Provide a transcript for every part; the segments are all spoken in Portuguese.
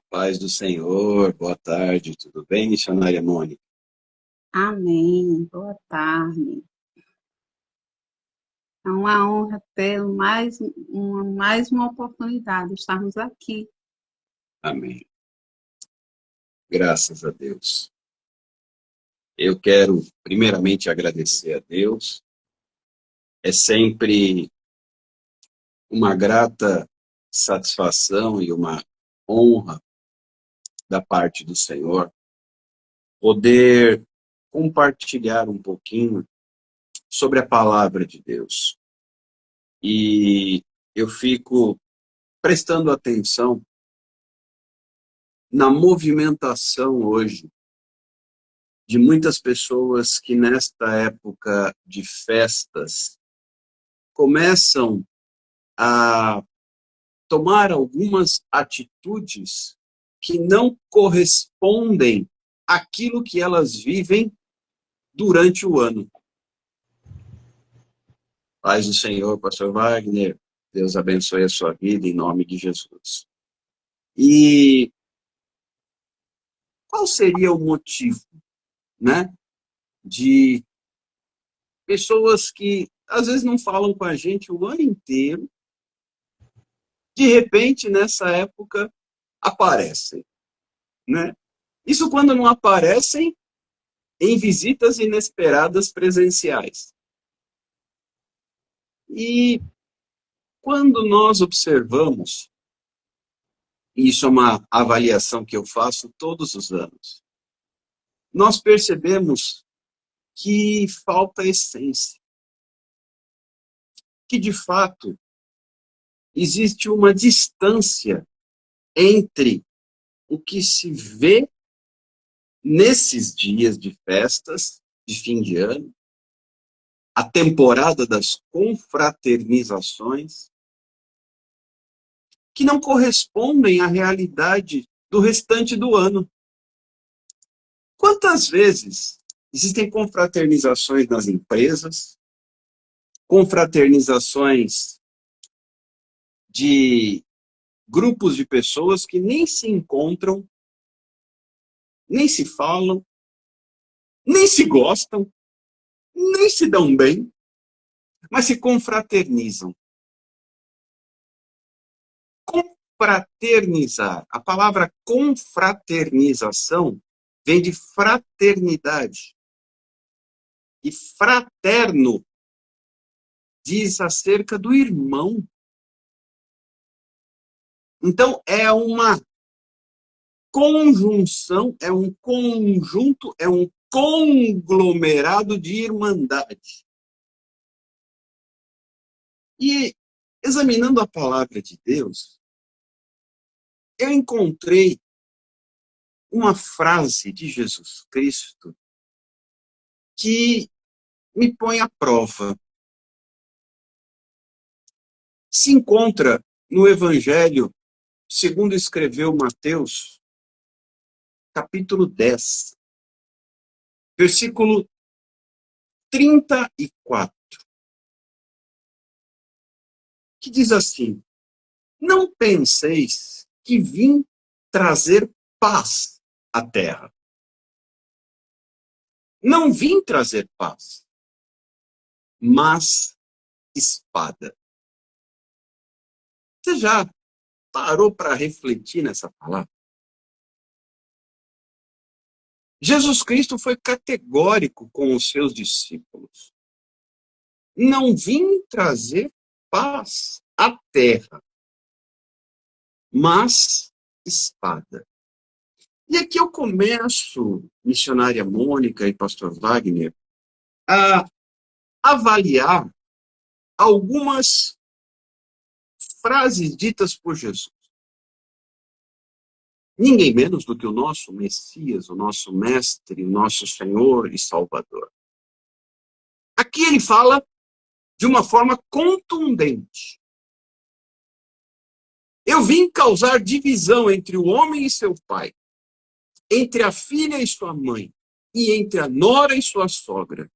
A paz do Senhor, boa tarde, tudo bem, missionária Mônica? Amém. Boa tarde. É uma honra ter mais uma oportunidade de estarmos aqui. Amém. Graças a Deus. Eu quero, primeiramente, agradecer a Deus. É sempre uma grata satisfação e uma honra da parte do Senhor poder compartilhar um pouquinho sobre a palavra de Deus. E eu fico prestando atenção na movimentação hoje de muitas pessoas que nesta época de festas começam a tomar algumas atitudes que não correspondem àquilo que elas vivem durante o ano. Paz do Senhor, pastor Wagner, Deus abençoe a sua vida em nome de Jesus. E qual seria o motivo, né, de pessoas que às vezes não falam com a gente o ano inteiro, de repente, nessa época, aparecem, né? Isso quando não aparecem em visitas inesperadas presenciais. E quando nós observamos, e isso é uma avaliação que eu faço todos os anos, nós percebemos que falta essência, que de fato existe uma distância entre o que se vê nesses dias de festas, de fim de ano, a temporada das confraternizações, que não correspondem à realidade do restante do ano. Quantas vezes existem confraternizações nas empresas, confraternizações de grupos de pessoas que nem se encontram, nem se falam, nem se gostam, nem se dão bem, mas se confraternizam. Confraternizar. A palavra confraternização vem de fraternidade. E fraterno diz acerca do irmão. Então, é uma conjunção, é um conjunto, é um conglomerado de irmandade. E, examinando a palavra de Deus, eu encontrei uma frase de Jesus Cristo que me põe à prova. Se encontra no Evangelho, segundo escreveu Mateus, capítulo 10, versículo 34, que diz assim: não penseis que vim trazer paz à terra. Não vim trazer paz, mas espada. Você já parou para refletir nessa palavra? Jesus Cristo foi categórico com os seus discípulos. Não vim trazer paz à terra, mas espada. E aqui eu começo, missionária Mônica e pastor Wagner, a avaliar algumas frases ditas por Jesus. Ninguém menos do que o nosso Messias, o nosso Mestre, o nosso Senhor e Salvador. Aqui ele fala de uma forma contundente. Eu vim causar divisão entre o homem e seu pai, entre a filha e sua mãe, e entre a nora e sua sogra.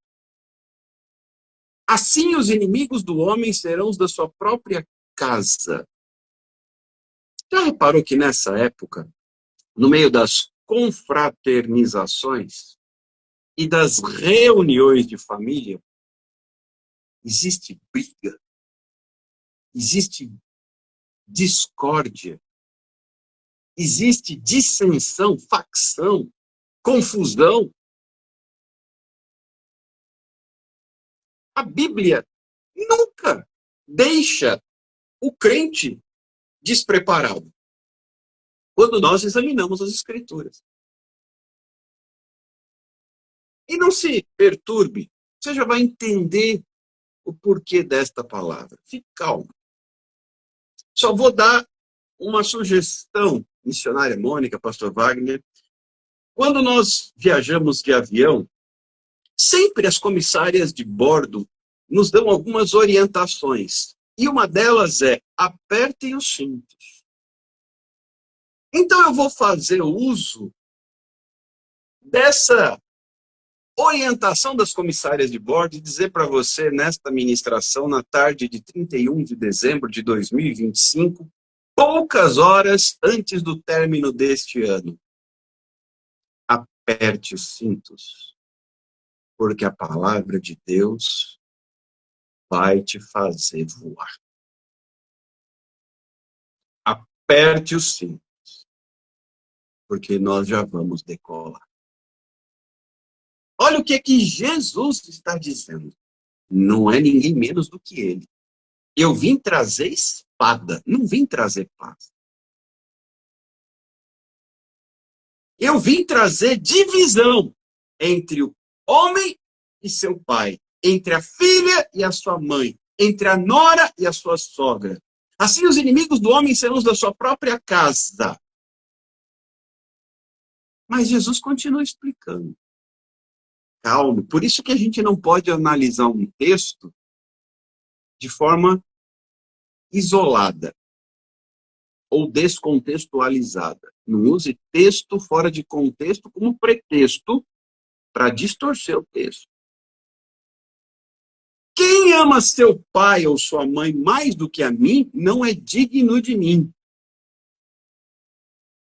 Assim os inimigos do homem serão os da sua própria casa. Já reparou que nessa época no meio das confraternizações e das reuniões de família, existe briga, existe discórdia, existe dissensão, facção, confusão. A Bíblia nunca deixa o crente despreparado quando nós examinamos as Escrituras. E não se perturbe, você já vai entender o porquê desta palavra. Fique calmo. Só vou dar uma sugestão, missionária Mônica, pastor Wagner. Quando nós viajamos de avião, sempre as comissárias de bordo nos dão algumas orientações. E uma delas é: apertem os cintos. Então eu vou fazer uso dessa orientação das comissárias de bordo e dizer para você, nesta ministração, na tarde de 31 de dezembro de 2025, poucas horas antes do término deste ano: aperte os cintos, porque a palavra de Deus vai te fazer voar. Aperte os cintos, porque nós já vamos decolar. Olha o que Jesus está dizendo. Não é ninguém menos do que ele. Eu vim trazer espada, não vim trazer paz. Eu vim trazer divisão entre o homem e seu pai, entre a filha e a sua mãe, entre a nora e a sua sogra. Assim os inimigos do homem serão os da sua própria casa. Mas Jesus continua explicando. Calma, por isso que a gente não pode analisar um texto de forma isolada ou descontextualizada. Não use texto fora de contexto como pretexto para distorcer o texto. Quem ama seu pai ou sua mãe mais do que a mim, não é digno de mim.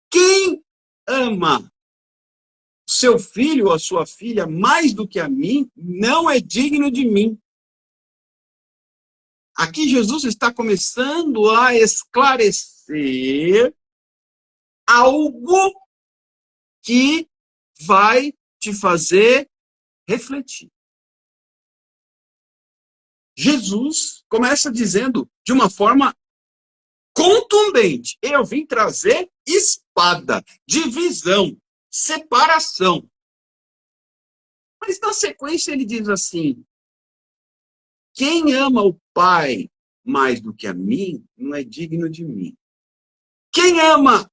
Quem ama seu filho ou a sua filha mais do que a mim, não é digno de mim. Aqui Jesus está começando a esclarecer algo que vai te fazer refletir. Jesus começa dizendo de uma forma contundente: eu vim trazer espada, divisão, separação. Mas na sequência ele diz assim: quem ama o pai mais do que a mim, não é digno de mim. Quem ama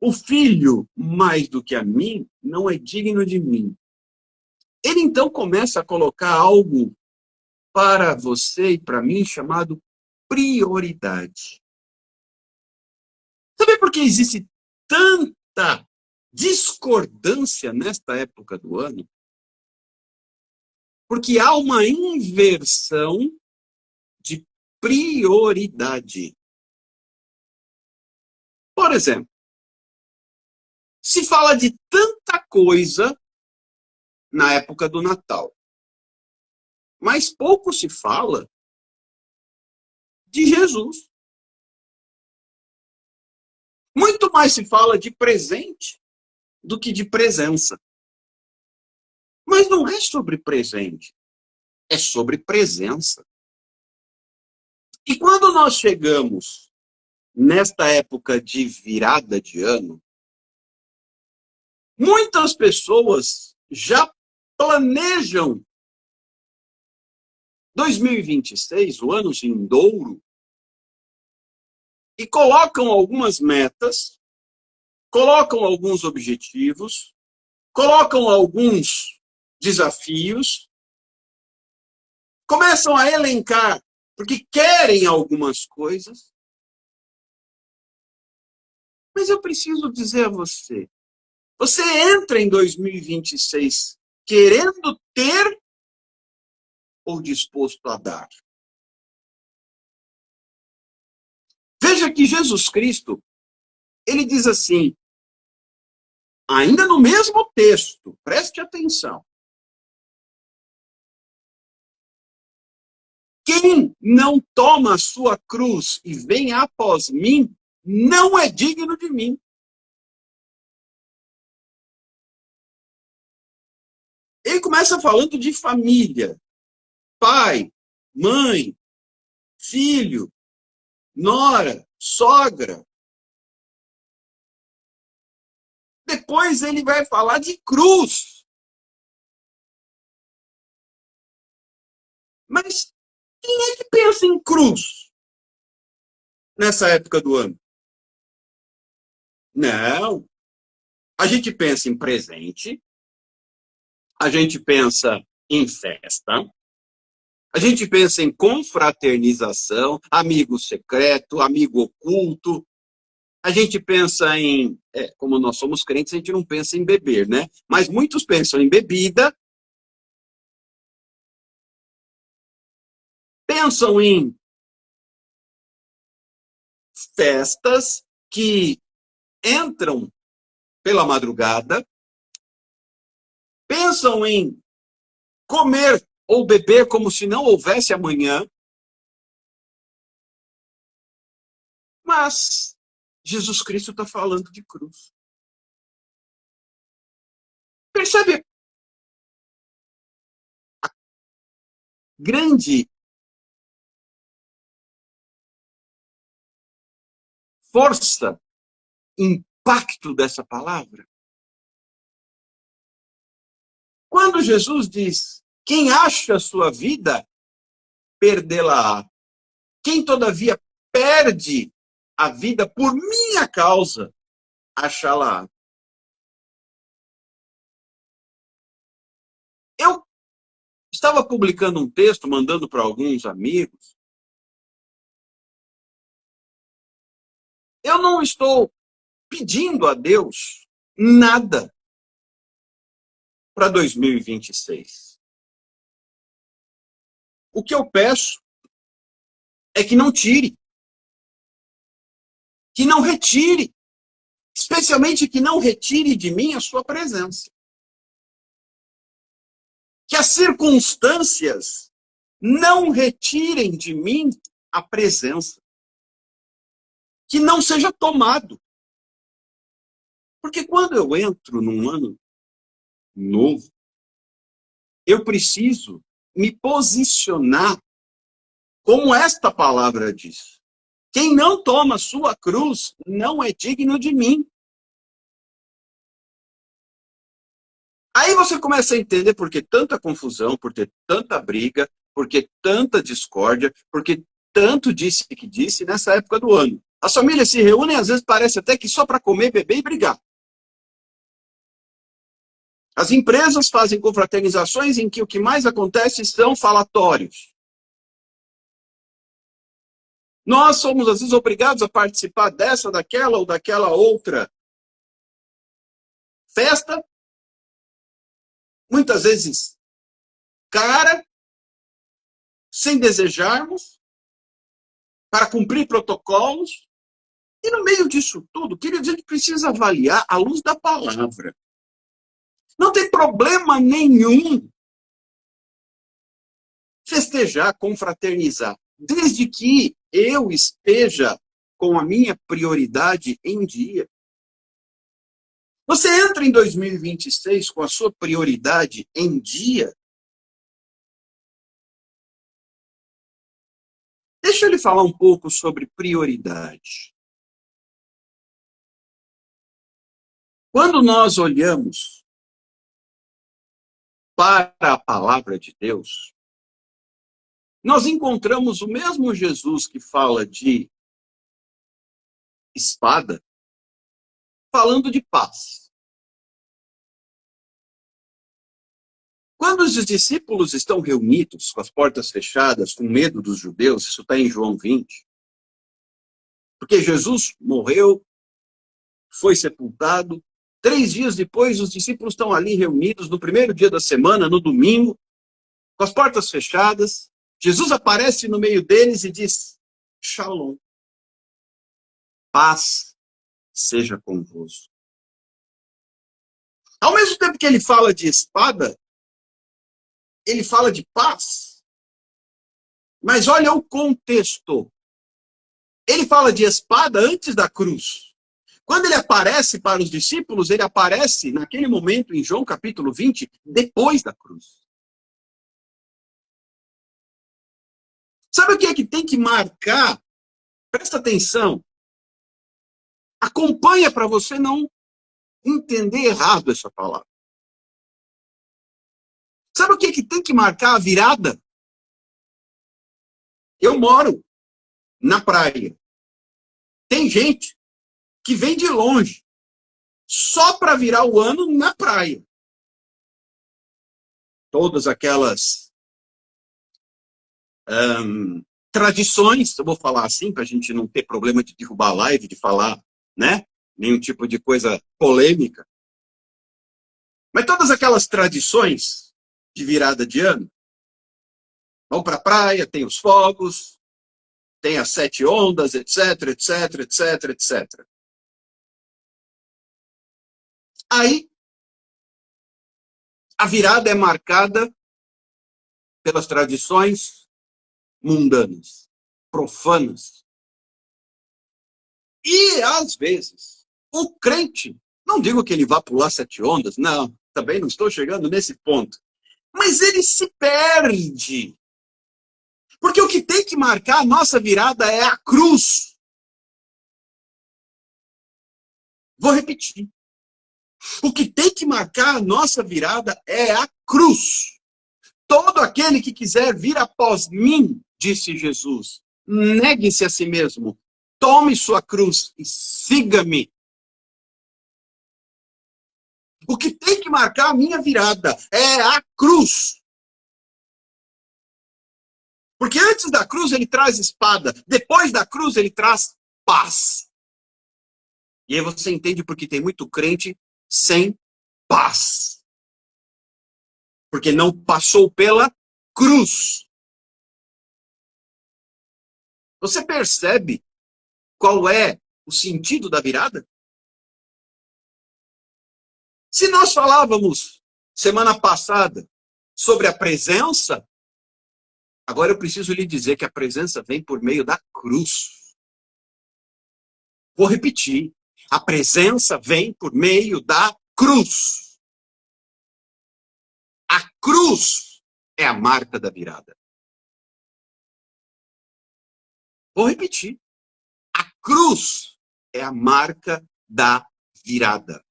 o filho mais do que a mim, não é digno de mim. Ele então começa a colocar algo para você e para mim chamado prioridade. Sabe por que existe tanta discordância nesta época do ano? Porque há uma inversão de prioridade. Por exemplo, se fala de tanta coisa na época do Natal, mas pouco se fala de Jesus. Muito mais se fala de presente do que de presença. Mas não é sobre presente, é sobre presença. E quando nós chegamos nesta época de virada de ano, muitas pessoas já planejam 2026, o ano vindouro, e colocam algumas metas, colocam alguns objetivos, colocam alguns desafios, começam a elencar, porque querem algumas coisas. Mas eu preciso dizer a você, você entra em 2026 querendo ter ou disposto a dar? Veja que Jesus Cristo, ele diz assim: ainda no mesmo texto, preste atenção. Quem não toma a sua cruz e vem após mim, não é digno de mim. Ele começa falando de família. Pai, mãe, filho, nora, sogra. Depois ele vai falar de cruz. Mas quem é que pensa em cruz nessa época do ano? Não. A gente pensa em presente, a gente pensa em festa, a gente pensa em confraternização, amigo secreto, amigo oculto. A gente pensa em, como nós somos crentes, a gente não pensa em beber, né? Mas muitos pensam em bebida, pensam em festas que entram pela madrugada, pensam em comer ou beber como se não houvesse amanhã. Mas Jesus Cristo está falando de cruz. Percebe a grande força, impacto dessa palavra? Quando Jesus diz, quem acha a sua vida, perdê-la-á. Quem, todavia, perde a vida por minha causa, achá-la-á. Eu estava publicando um texto, mandando para alguns amigos. Eu não estou pedindo a Deus nada para 2026. O que eu peço é que não tire, que não retire, especialmente que não retire de mim a sua presença. Que as circunstâncias não retirem de mim a presença. Que não seja tomado. Porque quando eu entro num ano novo, eu preciso me posicionar como esta palavra diz. Quem não toma sua cruz não é digno de mim. Aí você começa a entender por que tanta confusão, por ter tanta briga, por que tanta discórdia, por que tanto disse que disse nessa época do ano. As famílias se reúnem, às vezes parece até que só para comer, beber e brigar. As empresas fazem confraternizações em que o que mais acontece são falatórios. Nós somos, às vezes, obrigados a participar dessa, daquela ou daquela outra festa, muitas vezes cara, sem desejarmos, para cumprir protocolos. E no meio disso tudo, queridos, a gente precisa avaliar à luz da palavra. Não tem problema nenhum festejar, confraternizar, desde que eu esteja com a minha prioridade em dia. Você entra em 2026 com a sua prioridade em dia? Deixa eu lhe falar um pouco sobre prioridade. Quando nós olhamos para a palavra de Deus, nós encontramos o mesmo Jesus que fala de espada, falando de paz. Quando os discípulos estão reunidos, com as portas fechadas, com medo dos judeus, isso está em João 20, porque Jesus morreu, foi sepultado, 3 dias depois os discípulos estão ali reunidos, no primeiro dia da semana, no domingo, com as portas fechadas, Jesus aparece no meio deles e diz, Shalom, paz seja convosco. Ao mesmo tempo que ele fala de espada, ele fala de paz. Mas olha o contexto. Ele fala de espada antes da cruz. Quando ele aparece para os discípulos, ele aparece naquele momento em João capítulo 20, depois da cruz. Sabe o que é que tem que marcar? Presta atenção. Acompanha para você não entender errado essa palavra. Sabe o que é que tem que marcar a virada? Eu moro na praia. Tem gente que vem de longe só para virar o ano na praia. Todas aquelas tradições, eu vou falar assim, para a gente não ter problema de derrubar a live, de falar, né? Nenhum tipo de coisa polêmica. Mas todas aquelas tradições de virada de ano, vão para a praia, tem os fogos, tem as 7 ondas, etc, etc, etc, etc. Aí, a virada é marcada pelas tradições mundanas, profanas. E, às vezes, o crente, não digo que ele vá pular 7 ondas, não, também não estou chegando nesse ponto, mas ele se perde. Porque o que tem que marcar a nossa virada é a cruz. Vou repetir. O que tem que marcar a nossa virada é a cruz. Todo aquele que quiser vir após mim, disse Jesus, negue-se a si mesmo, tome sua cruz e siga-me. O que tem que marcar a minha virada é a cruz. Porque antes da cruz ele traz espada, depois da cruz ele traz paz. E aí você entende porque tem muito crente sem paz. Porque não passou pela cruz. Você percebe qual é o sentido da virada? Se nós falávamos semana passada sobre a presença, agora eu preciso lhe dizer que a presença vem por meio da cruz. Vou repetir. A presença vem por meio da cruz. A cruz é a marca da virada. Vou repetir. A cruz é a marca da virada.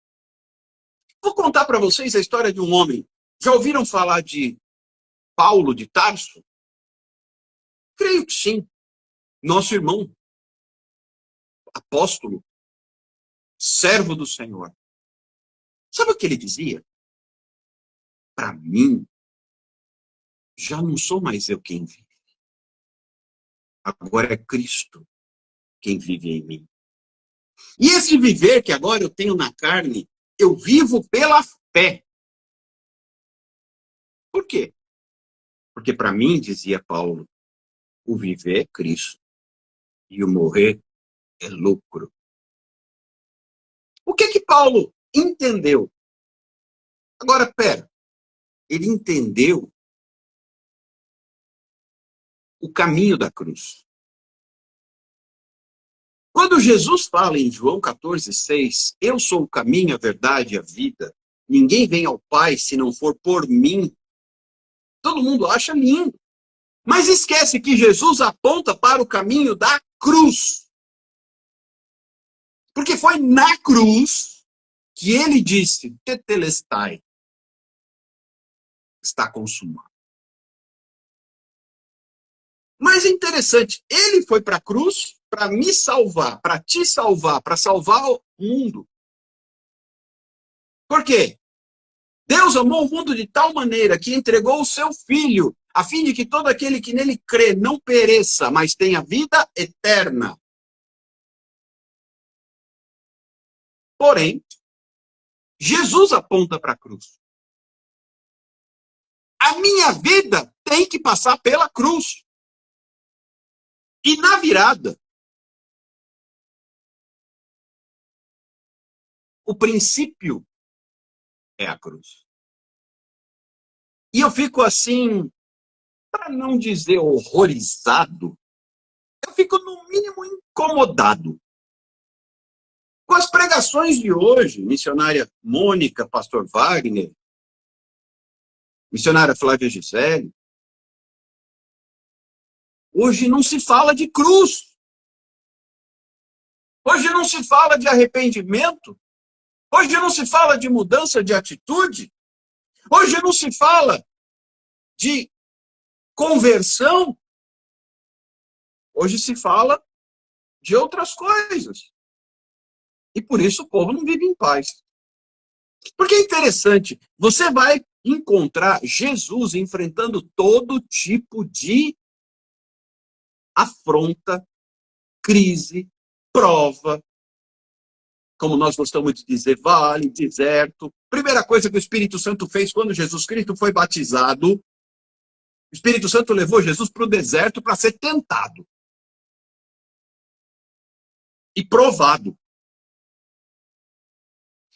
Vou contar para vocês a história de um homem. Já ouviram falar de Paulo de Tarso? Creio que sim. Nosso irmão, apóstolo, servo do Senhor. Sabe o que ele dizia? Para mim, já não sou mais eu quem vive. Agora é Cristo quem vive em mim. E esse viver que agora eu tenho na carne, eu vivo pela fé. Por quê? Porque para mim, dizia Paulo, o viver é Cristo e o morrer é lucro. O que Paulo entendeu? Agora, pera, ele entendeu o caminho da cruz. Quando Jesus fala em João 14,6, eu sou o caminho, a verdade e a vida, ninguém vem ao Pai se não for por mim. Todo mundo acha lindo. Mas esquece que Jesus aponta para o caminho da cruz. Porque foi na cruz que ele disse, tetelestai, está consumado. Mas é interessante, ele foi para a cruz para me salvar, para te salvar, para salvar o mundo. Por quê? Deus amou o mundo de tal maneira que entregou o seu Filho, a fim de que todo aquele que nele crê não pereça, mas tenha vida eterna. Porém, Jesus aponta para a cruz. A minha vida tem que passar pela cruz. E na virada, o princípio é a cruz. E eu fico assim, para não dizer horrorizado, eu fico no mínimo incomodado com as pregações de hoje, missionária Mônica, pastor Wagner, missionária Flávia Gisele. Hoje não se fala de cruz. Hoje não se fala de arrependimento. Hoje não se fala de mudança de atitude. Hoje não se fala de conversão. Hoje se fala de outras coisas. E por isso o povo não vive em paz. Porque é interessante, você vai encontrar Jesus enfrentando todo tipo de afronta, crise, prova, como nós gostamos de dizer, vale, deserto. Primeira coisa que o Espírito Santo fez quando Jesus Cristo foi batizado, o Espírito Santo levou Jesus para o deserto para ser tentado e provado.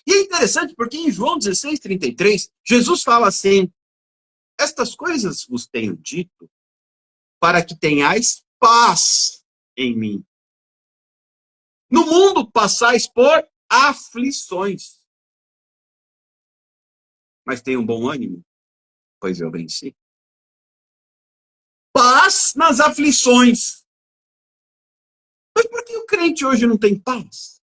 E é interessante porque em João 16:33, Jesus fala assim, estas coisas vos tenho dito para que tenhais paz em mim. No mundo passais por aflições. Mas tenham bom ânimo, pois eu venci. Paz nas aflições. Mas por que o crente hoje não tem paz?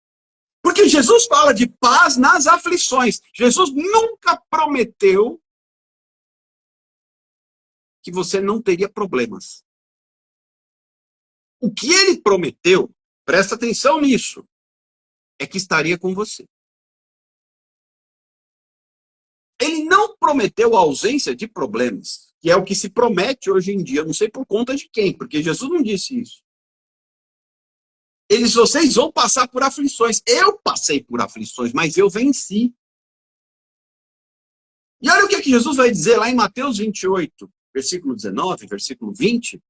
Porque Jesus fala de paz nas aflições. Jesus nunca prometeu que você não teria problemas. O que ele prometeu, presta atenção nisso, é que estaria com você. Ele não prometeu a ausência de problemas, que é o que se promete hoje em dia. Eu não sei por conta de quem, porque Jesus não disse isso. Vocês vão passar por aflições. Eu passei por aflições, mas eu venci. E olha o que Jesus vai dizer lá em Mateus 28, versículo 19, versículo 20.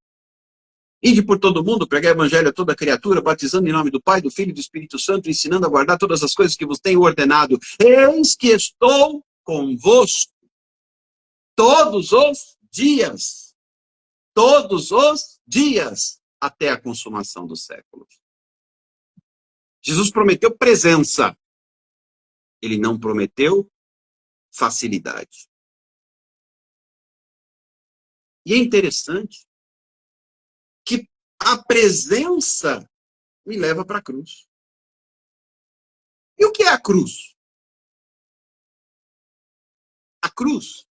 Ide por todo mundo, pregai o evangelho a toda criatura, batizando em nome do Pai, do Filho e do Espírito Santo, ensinando a guardar todas as coisas que vos tenho ordenado. Eis que estou convosco todos os dias. Todos os dias, até a consumação dos séculos. Jesus prometeu presença. Ele não prometeu facilidade. E é interessante que a presença me leva para a cruz. E o que é a cruz? A cruz.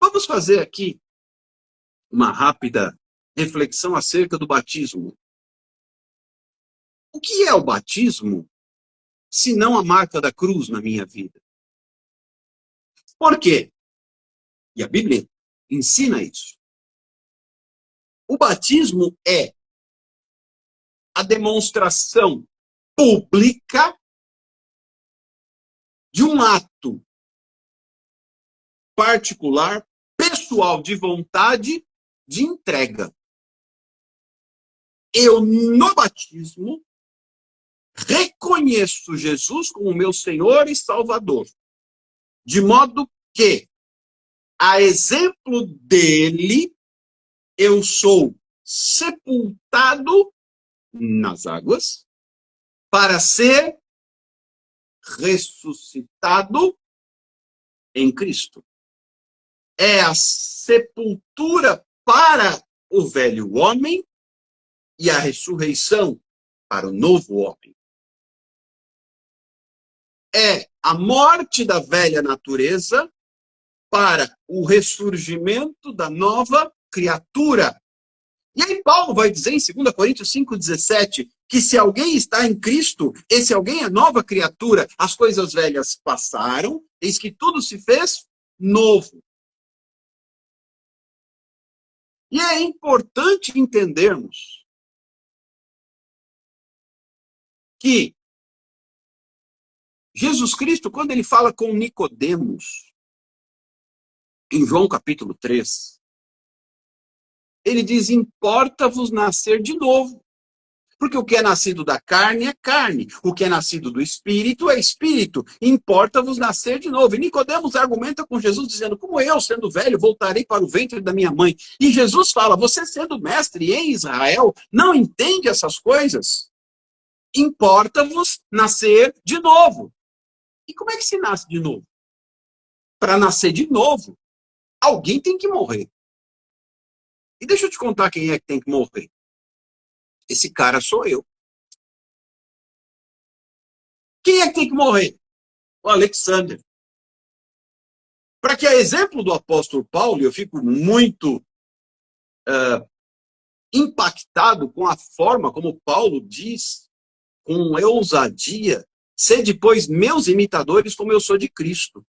Vamos fazer aqui uma rápida reflexão acerca do batismo. O que é o batismo, se não a marca da cruz na minha vida? Por quê? E a Bíblia ensina isso. O batismo é a demonstração pública de um ato particular, pessoal, de vontade, de entrega. Eu, no batismo, reconheço Jesus como meu Senhor e Salvador. De modo que, a exemplo dele, eu sou sepultado nas águas para ser ressuscitado em Cristo. É a sepultura para o velho homem e a ressurreição para o novo homem. É a morte da velha natureza para o ressurgimento da nova criatura. E aí Paulo vai dizer em 2 Coríntios 5,17 que se alguém está em Cristo, esse alguém é nova criatura. As coisas velhas passaram, eis que tudo se fez novo. E é importante entendermos que Jesus Cristo, quando ele fala com Nicodemos, em João capítulo 3, ele diz, importa-vos nascer de novo. Porque o que é nascido da carne é carne. O que é nascido do espírito é espírito. Importa-vos nascer de novo. E Nicodemos argumenta com Jesus dizendo, como eu, sendo velho, voltarei para o ventre da minha mãe. E Jesus fala, você sendo mestre em Israel, não entende essas coisas? Importa-vos nascer de novo. E como é que se nasce de novo? Para nascer de novo, alguém tem que morrer. E deixa eu te contar quem é que tem que morrer. Esse cara sou eu. Quem é que tem que morrer? O Alexander. Para que, a exemplo do apóstolo Paulo, eu fico muito impactado com a forma como Paulo diz, com ousadia, sede, pois, meus imitadores como eu sou de Cristo.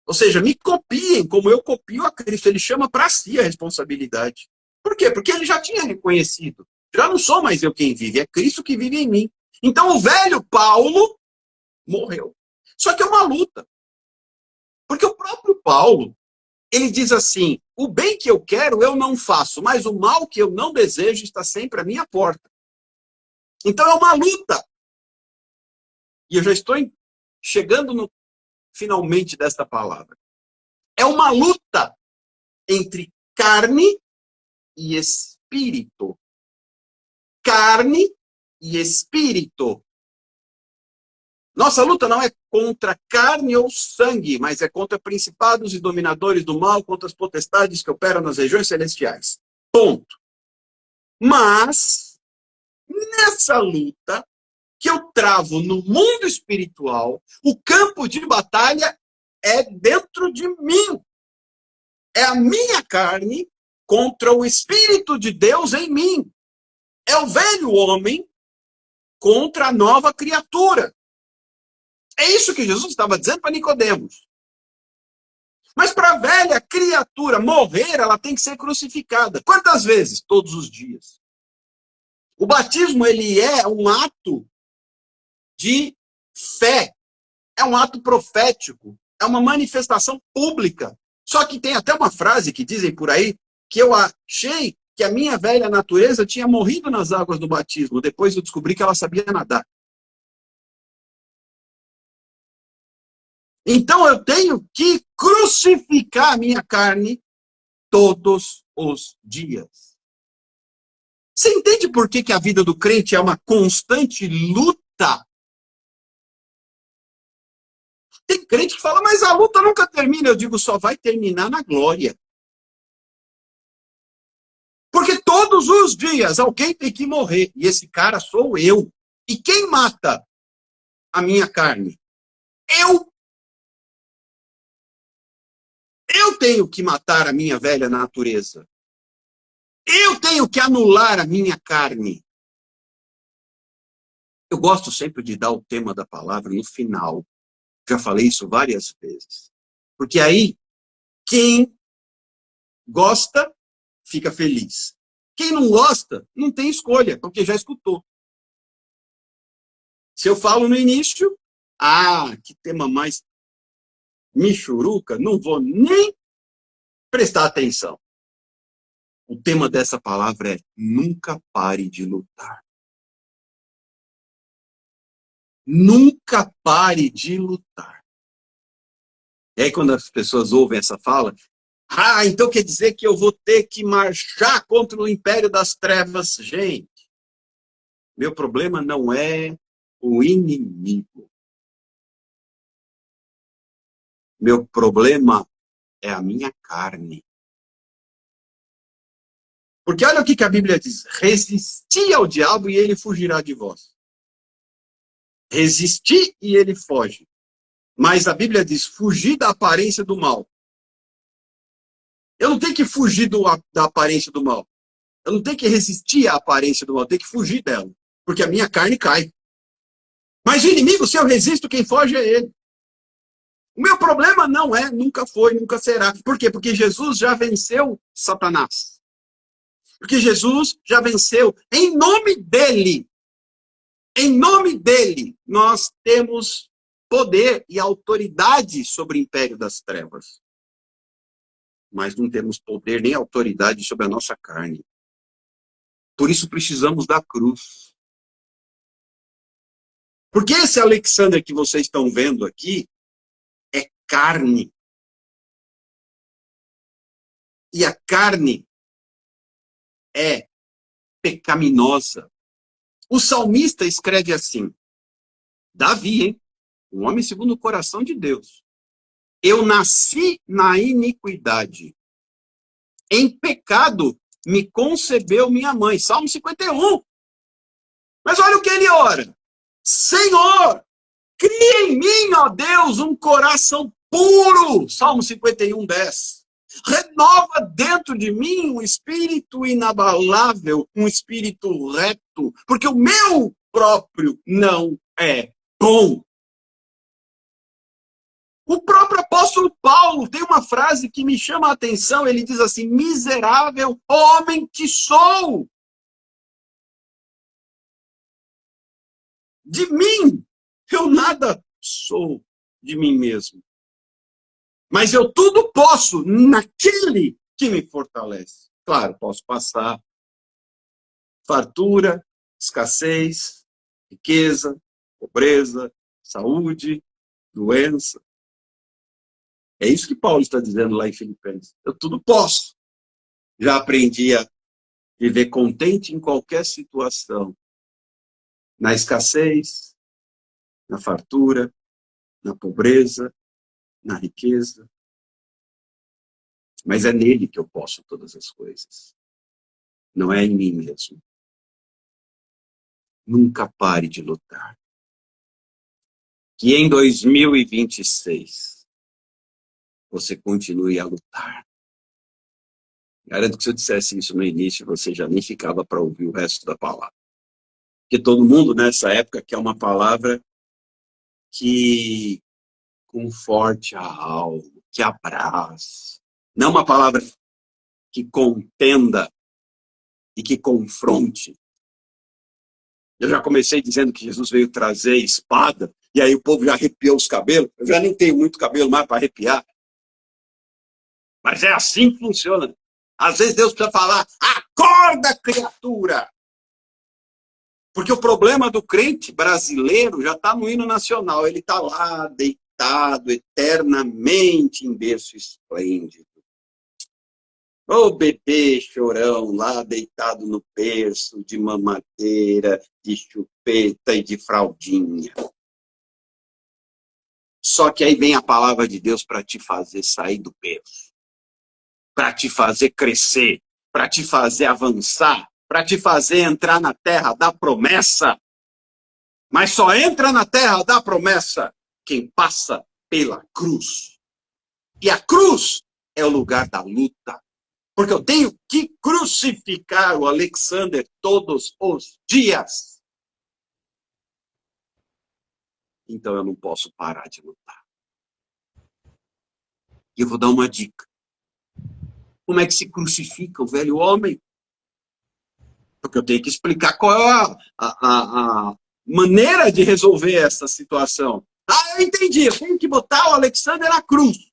Ou seja, me copiem como eu copio a Cristo. Ele chama para si a responsabilidade. Por quê? Porque ele já tinha reconhecido. Já não sou mais eu quem vive, é Cristo que vive em mim. Então o velho Paulo morreu. Só que é uma luta. Porque o próprio Paulo, ele diz assim, o bem que eu quero eu não faço, mas o mal que eu não desejo está sempre à minha porta. Então é uma luta. E eu já estou chegando no finalmente desta palavra. É uma luta entre carne e espírito. Carne e espírito. Nossa luta não é contra carne ou sangue, mas é contra principados e dominadores do mal, contra as potestades que operam nas regiões celestiais. Ponto. Mas, nessa luta que eu travo no mundo espiritual, o campo de batalha é dentro de mim. É a minha carne contra o Espírito de Deus em mim. É o velho homem contra a nova criatura. É isso que Jesus estava dizendo para Nicodemos. Mas para a velha criatura morrer, ela tem que ser crucificada. Quantas vezes? Todos os dias. O batismo, ele é um ato de fé. É um ato profético. É uma manifestação pública. Só que tem até uma frase que dizem por aí, que eu achei que a minha velha natureza tinha morrido nas águas do batismo. Depois eu descobri que ela sabia nadar. Então eu tenho que crucificar a minha carne todos os dias. Você entende por que a vida do crente é uma constante luta? Tem crente que fala, mas a luta nunca termina. Eu digo, só vai terminar na glória. Porque todos os dias alguém tem que morrer. E esse cara sou eu. E quem mata a minha carne? Eu. Eu tenho que matar a minha velha natureza. Eu tenho que anular a minha carne. Eu gosto sempre de dar o tema da palavra no final. Já falei isso várias vezes. Porque aí, quem gosta, fica feliz. Quem não gosta, não tem escolha, porque já escutou. Se eu falo no início, que tema mais michuruca, não vou nem prestar atenção. O tema dessa palavra é nunca pare de lutar. Nunca pare de lutar. E aí quando as pessoas ouvem essa fala, então quer dizer que eu vou ter que marchar contra o império das trevas. Gente, meu problema não é o inimigo. Meu problema é a minha carne. Porque olha o que a Bíblia diz. Resisti ao diabo e ele fugirá de vós. Resistir e ele foge. Mas a Bíblia diz, fugir da aparência do mal. Eu não tenho que fugir da aparência do mal. Eu não tenho que resistir à aparência do mal. Eu tenho que fugir dela. Porque a minha carne cai. Mas o inimigo, se eu resisto, quem foge é ele. O meu problema não é, nunca foi, nunca será. Por quê? Porque Jesus já venceu Satanás. Porque Jesus já venceu. Em nome dele, nós temos poder e autoridade sobre o império das trevas. Mas não temos poder nem autoridade sobre a nossa carne. Por isso precisamos da cruz. Porque esse Alexander que vocês estão vendo aqui é carne. E a carne é pecaminosa. O salmista escreve assim, Davi, hein? Um homem segundo o coração de Deus. Eu nasci na iniquidade. Em pecado me concebeu minha mãe. Salmo 51. Mas olha o que ele ora. Senhor, cria em mim, ó Deus, um coração puro. Salmo 51, 10. Renova dentro de mim um espírito inabalável, um espírito reto, porque o meu próprio não é bom. O próprio apóstolo Paulo tem uma frase que me chama a atenção. Ele diz assim, miserável homem que sou. De mim, eu nada sou de mim mesmo. Mas eu tudo posso naquele que me fortalece. Claro, posso passar fartura, escassez, riqueza, pobreza, saúde, doença. É isso que Paulo está dizendo lá em Filipenses. Eu tudo posso. Já aprendi a viver contente em qualquer situação. Na escassez, na fartura, na pobreza, na riqueza. Mas é nele que eu posso todas as coisas. Não é em mim mesmo. Nunca pare de lutar. Que em 2026 você continue a lutar. Garanto que se eu dissesse isso no início, você já nem ficava para ouvir o resto da palavra. Porque todo mundo nessa época quer uma palavra que conforte a alma, que abrace. Não uma palavra que contenda e que confronte. Eu já comecei dizendo que Jesus veio trazer espada, e aí o povo já arrepiou os cabelos. Eu já nem tenho muito cabelo mais para arrepiar. Mas é assim que funciona. Às vezes Deus precisa falar, acorda, criatura! Porque o problema do crente brasileiro já está no hino nacional. Ele está lá, deitado eternamente em berço esplêndido. Ô bebê chorão lá, deitado no berço, de mamadeira, de chupeta e de fraldinha. Só que aí vem a palavra de Deus para te fazer sair do berço. Para te fazer crescer, para te fazer avançar, para te fazer entrar na terra da promessa. Mas só entra na terra da promessa quem passa pela cruz. E a cruz é o lugar da luta. Porque eu tenho que crucificar o Alexander todos os dias. Então eu não posso parar de lutar. E eu vou dar uma dica. Como é que se crucifica o velho homem? Porque eu tenho que explicar qual é a maneira de resolver essa situação. Eu entendi. Eu tenho que botar o Alexander na cruz.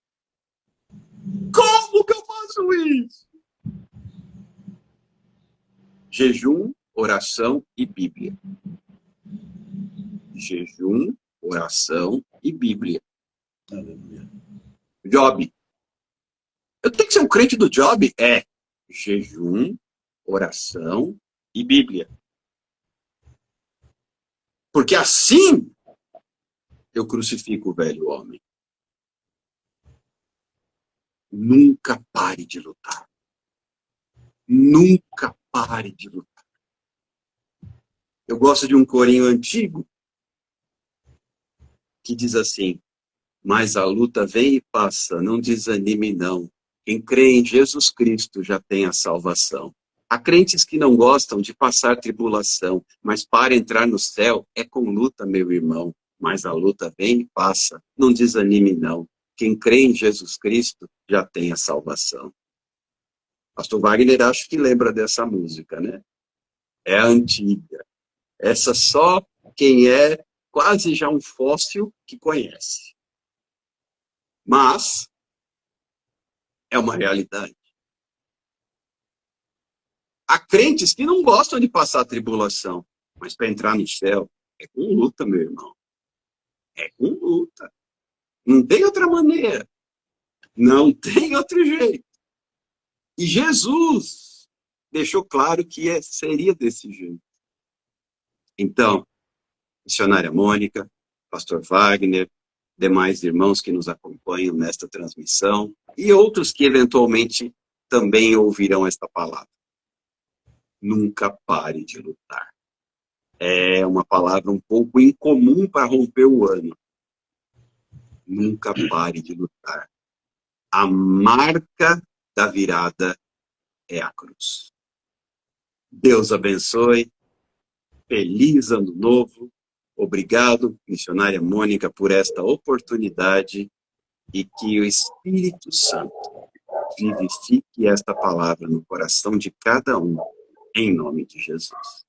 Como que eu faço isso? Jejum, oração e Bíblia. Jejum, oração e Bíblia. Aleluia. Job. Eu tenho que ser um crente do Job? É. Jejum, oração e Bíblia. Porque assim eu crucifico o velho homem. Nunca pare de lutar. Nunca pare de lutar. Eu gosto de um corinho antigo que diz assim, mas a luta vem e passa, não desanime não. Quem crê em Jesus Cristo já tem a salvação. Há crentes que não gostam de passar tribulação, mas para entrar no céu é com luta, meu irmão. Mas a luta vem e passa, não desanime não. Quem crê em Jesus Cristo já tem a salvação. Pastor Wagner acho que lembra dessa música, né? É antiga. Essa só quem é quase já um fóssil que conhece. Mas é uma realidade. Há crentes que não gostam de passar tribulação, mas para entrar no céu é com luta, meu irmão. É com luta. Não tem outra maneira. Não tem outro jeito. E Jesus deixou claro que seria desse jeito. Então, missionária Mônica, pastor Wagner, demais irmãos que nos acompanham nesta transmissão e outros que eventualmente também ouvirão esta palavra. Nunca pare de lutar. É uma palavra um pouco incomum para romper o ano. Nunca pare de lutar. A marca da virada é a cruz. Deus abençoe. Feliz ano novo. Obrigado, missionária Mônica, por esta oportunidade e que o Espírito Santo vivifique esta palavra no coração de cada um, em nome de Jesus.